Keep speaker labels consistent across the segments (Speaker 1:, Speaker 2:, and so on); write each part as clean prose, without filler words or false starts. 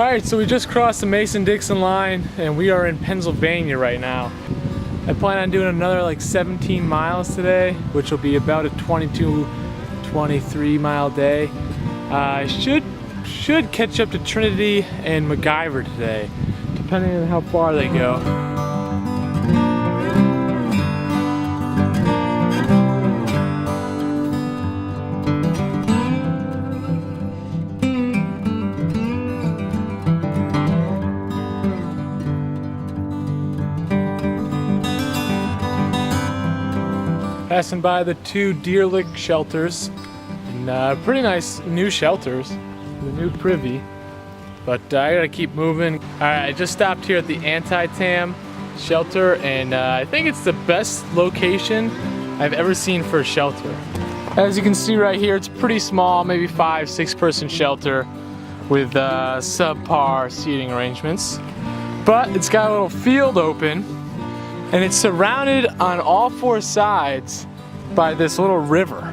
Speaker 1: Alright, so we just crossed the Mason-Dixon line and we are in Pennsylvania right now. I plan on doing another like 17 miles today, which will be about a 23 mile day. I should catch up to Trinity and MacGyver today, depending on how far they go. Passing by the two Deer Lick shelters, and pretty nice new shelters, the new privy, but I gotta keep moving. Alright, I just stopped here at the Anti-Tam shelter, and I think it's the best location I've ever seen for a shelter. As you can see right here, it's pretty small, maybe 5-6 person shelter with subpar seating arrangements, but it's got a little field open, and it's surrounded on all four sides by this little river.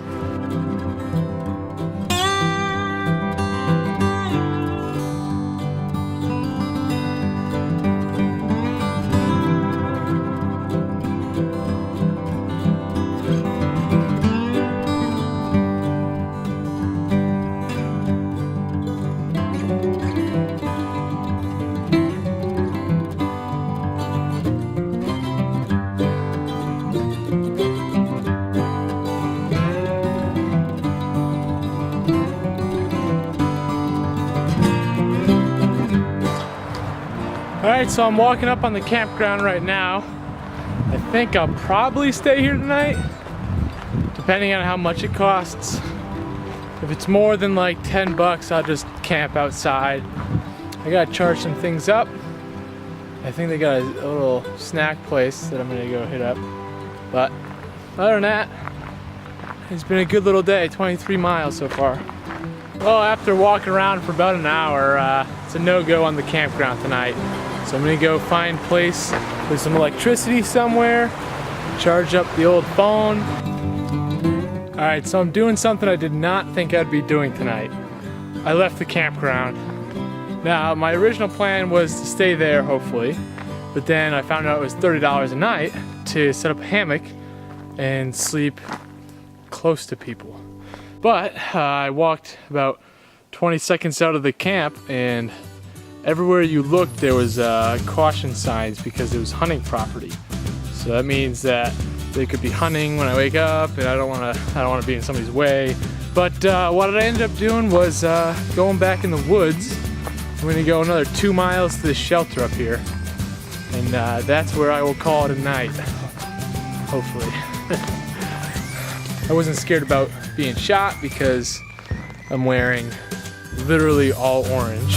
Speaker 1: Alright, so I'm walking up on the campground right now. I think I'll probably stay here tonight, depending on how much it costs. If it's more than like 10 bucks, I'll just camp outside. I gotta charge some things up. I think they got a little snack place that I'm gonna go hit up. But other than that, it's been a good little day, 23 miles so far. Well, after walking around for about an hour, it's a no-go on the campground tonight. So I'm gonna go find a place with some electricity somewhere, charge up the old phone. All right, so I'm doing something I did not think I'd be doing tonight. I left the campground. Now, my original plan was to stay there, hopefully, but then I found out it was $30 a night to set up a hammock and sleep close to people. But I walked about 20 seconds out of the camp, and everywhere you looked there was caution signs because it was hunting property. So that means that they could be hunting when I wake up, and I don't want to be in somebody's way. But what I ended up doing was going back in the woods. I'm going to go another 2 miles to the shelter up here, and that's where I will call it a night, hopefully. I wasn't scared about being shot because I'm wearing literally all orange.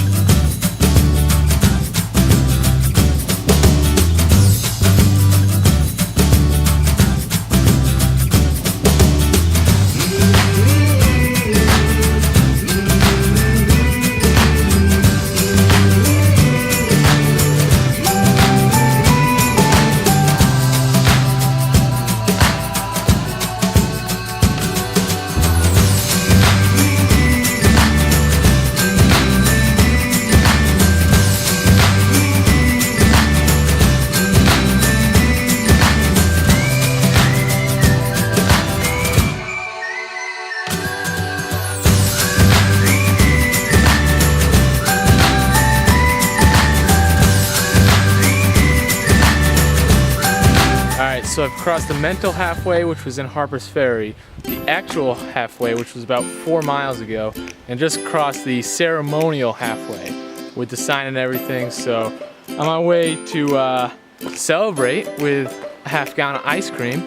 Speaker 1: So I've crossed the mental halfway, which was in Harper's Ferry, the actual halfway, which was about 4 miles ago, and just crossed the ceremonial halfway with the sign and everything. So I'm on my way to celebrate with a half-gallon of ice cream.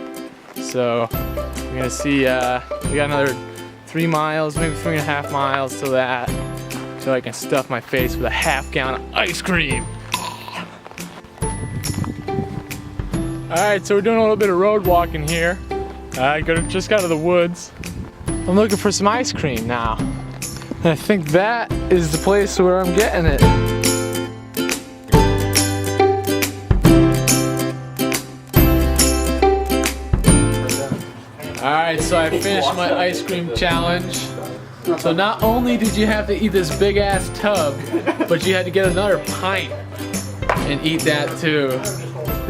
Speaker 1: So we're gonna see, we got another 3 miles, maybe 3.5 miles to that, so I can stuff my face with a half-gallon of ice cream. Alright, so we're doing a little bit of road walking here. I just got out of the woods. I'm looking for some ice cream now. And I think that is the place where I'm getting it. Alright, so I finished my ice cream challenge. So not only did you have to eat this big ass tub, but you had to get another pint and eat that too.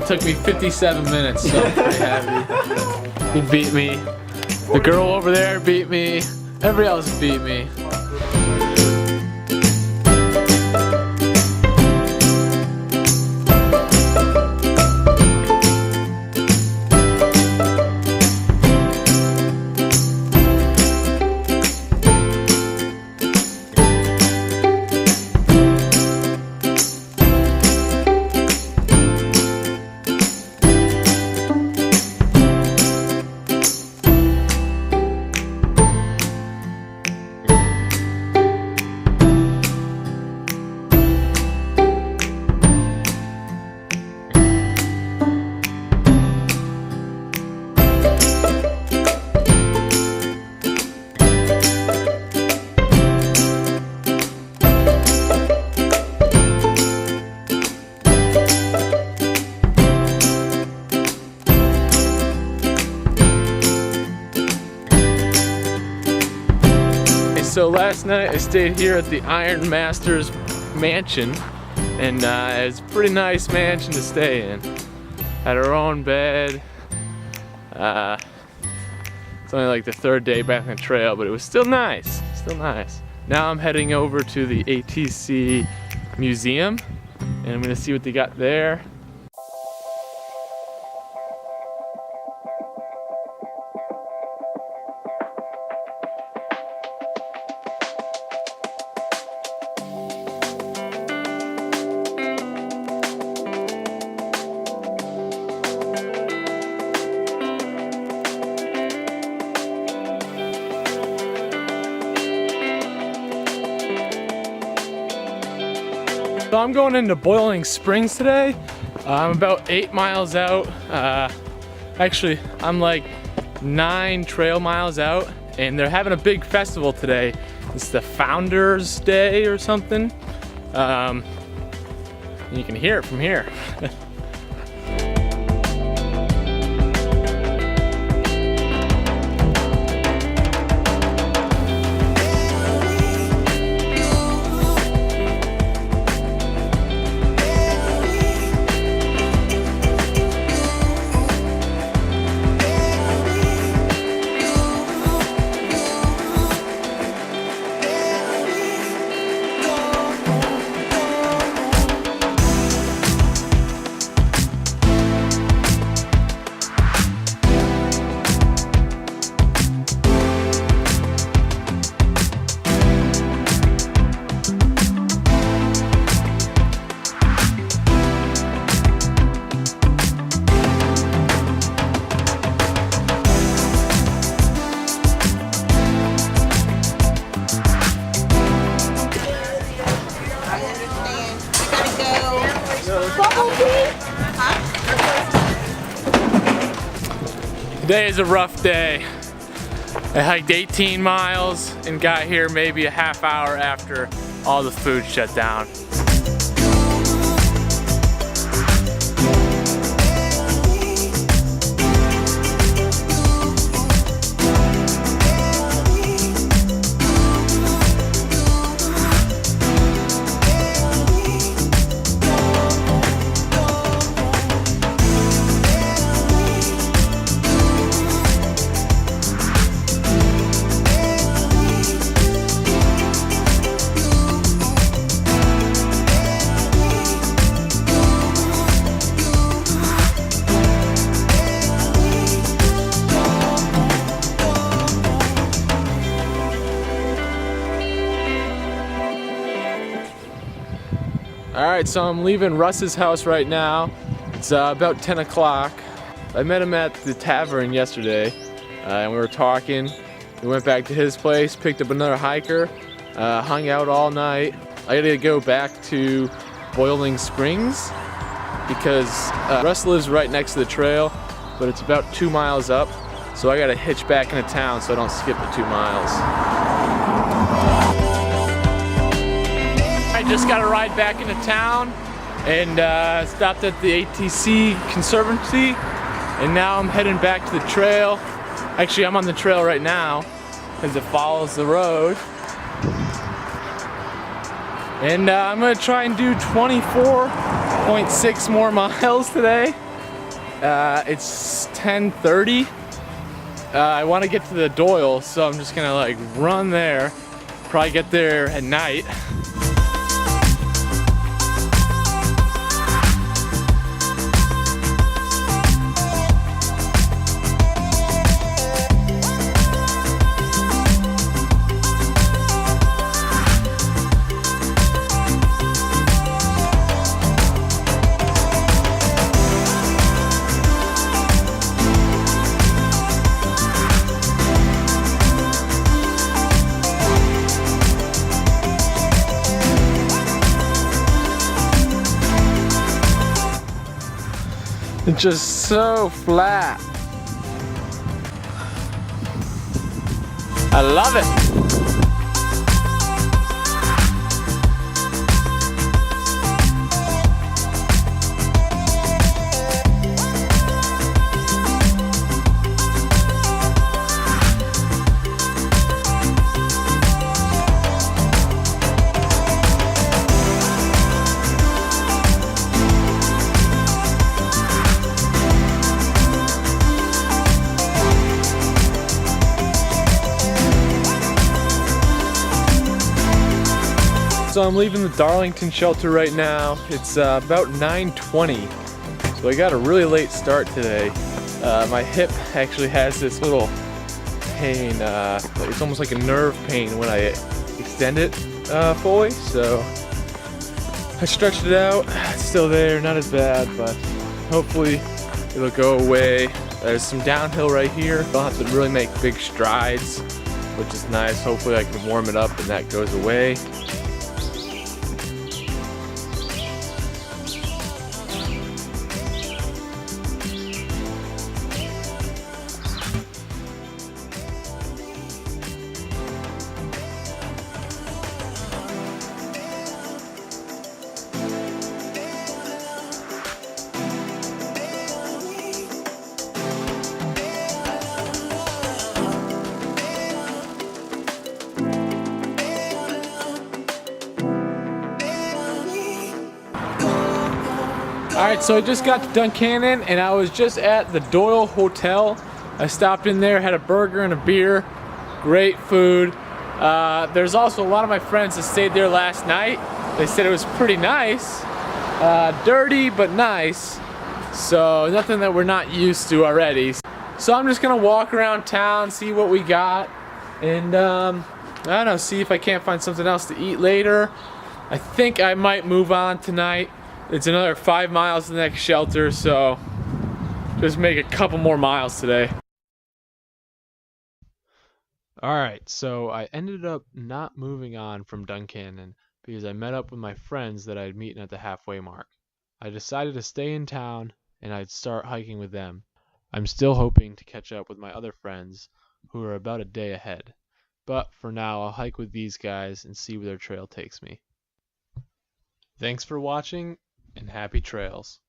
Speaker 1: It took me 57 minutes, so I'm pretty happy. You beat me. The girl over there beat me. Everybody else beat me. So last night I stayed here at the Iron Masters mansion, and it's a pretty nice mansion to stay in. Had our own bed. It's only like the third day back on the trail, but it was still nice, still nice. Now I'm heading over to the ATC museum, and I'm gonna see what they got there. So I'm going into Boiling Springs today. I'm about 8 miles out. Actually, I'm like 9 trail miles out, and they're having a big festival today. It's the Founders Day or something. You can hear it from here. Today is a rough day. I hiked 18 miles and got here maybe a half hour after all the food shut down. Alright, so I'm leaving Russ's house right now. It's about 10 o'clock. I met him at the tavern yesterday, and we were talking. We went back to his place, picked up another hiker, hung out all night. I gotta go back to Boiling Springs because Russ lives right next to the trail, but it's about 2 miles up, so I gotta hitch back into town so I don't skip the 2 miles. I just got to ride back into town and stopped at the ATC Conservancy, and now I'm heading back to the trail. Actually, I'm on the trail right now, because it follows the road. And I'm gonna try and do 24.6 more miles today. It's 10:30. I want to get to the Doyle, so I'm just gonna like run there. Probably get there at night. It's just so flat. I love it. So I'm leaving the Darlington shelter right now. It's about 9:20, so I got a really late start today. My hip actually has this little pain. It's almost like a nerve pain when I extend it fully. So I stretched it out. It's still there, not as bad, but hopefully it'll go away. There's some downhill right here. Don't have to really make big strides, which is nice. Hopefully I can warm it up and that goes away. Alright, so I just got to Duncannon and I was just at the Doyle Hotel. I stopped in there, had a burger and a beer. Great food. There's also a lot of my friends that stayed there last night. They said it was pretty nice. Dirty, but nice. So nothing that we're not used to already. So I'm just gonna walk around town, see what we got, and I don't know, see if I can't find something else to eat later. I think I might move on tonight. It's another 5 miles to the next shelter, so just make a couple more miles today. Alright, so I ended up not moving on from Duncannon because I met up with my friends that I'd meet at the halfway mark. I decided to stay in town and I'd start hiking with them. I'm still hoping to catch up with my other friends who are about a day ahead. But for now, I'll hike with these guys and see where their trail takes me. Thanks for watching, and happy trails.